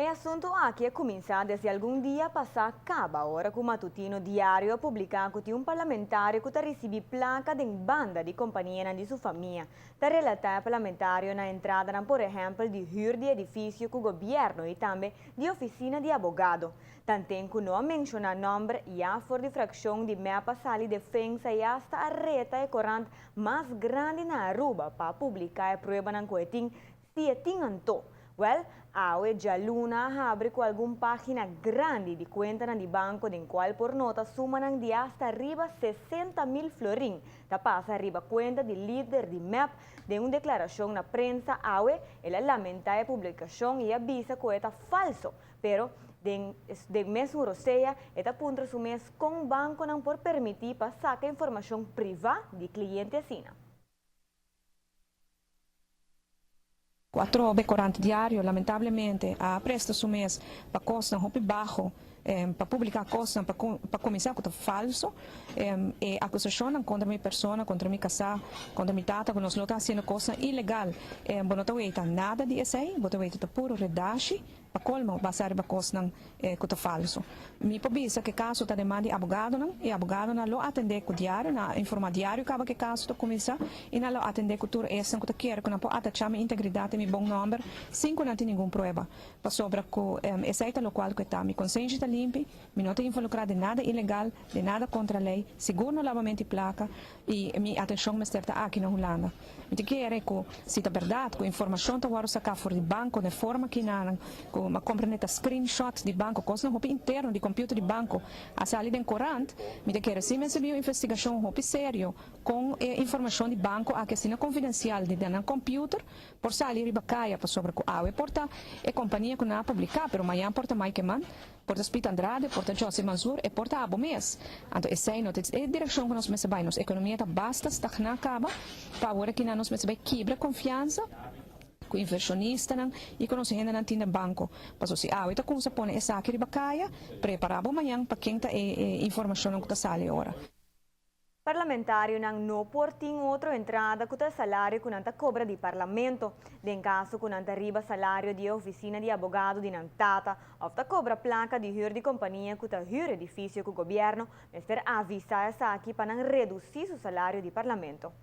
E assunto aqui é começar desde algum dia passar acaba hora com o matutino diário a publicar que um parlamentário que recebe placa de banda de companhia de sua família. Da relatar parlamentário na entrada, por exemplo, de hyr de edifício com o governo e também de oficina de abogado. Também que não menciona nome e a for de fração de meia passali defesa e hasta a reta e corrente mais grande na Aruba para publicar a prova na coetim se tinganto. Well, Awe já luna abre com alguma página grande de conta de banco em qual por nota suman de hasta arriba 60.000 florin. Da passa arriba conta de líder de MEP de uma declaração na prensa Awe, ela lamenta a publicação e avisa que é falso, pero de mesmo roceia, esta punta su mês com o banco não por permitir passar a informação privada de cliente assina. 4 diário, lamentavelmente, a presta su mês para costa um pouco baixo, para publicar costa, para começar com falso, e acusação contra minha pessoa, contra minha casa, contra minha tata, que nós não está fazendo coisa ilegal. Não está nada de isso aí, não está puro redache, para colmo, basar para costa com falso. Me pobisa que caso está demanda abogado não, e abogado não lo atender com diário, na informar diário acaba que caso está começar e não lo atender com tudo isso que quer, que não pode atachar minha integridade, meu bom nome, sem que não tenha nenhuma prova. Para sobre que essa é o qual que está, minha consciência está limpa, me não tenho involucrado de nada ilegal, de nada contra a lei, seguro no lavamento de placa e minha atenção me está aqui na Holanda. Me quer que se é verdade, que a informação está agora sacar fora de banco, de forma que não, que uma compreende screenshot de banco, coisa no interno de computer de banco, a saída em corrente, me quer se me recebeu investigação um sério com informação de banco a que é confidencial de dentro do computer, por sair e bacaia para sobre o AUE, porta é companhia que não publicar, pero amanhã porta mais que man, porta Spita Andrade, porta José Mansur e porta Abo Mes. Então, essa é a direção que nós recebemos. A economia está basta, está na acaba, para agora que nós recebemos quebra confiança, com inversionista e com nossa renda não banco. Mas se então como se põe essa aqui de bacaia, preparado amanhã para quem está informação que está sale agora. Parlamentário não portem outra entrada com o salário que não cobra de parlamento. Em caso que não arriba salário de oficina de abogado de Nantata, ou cobra placa de hyr de companhia que hyr edifício com o governo, mas avisa essa aqui para não reduzir o salário de parlamento.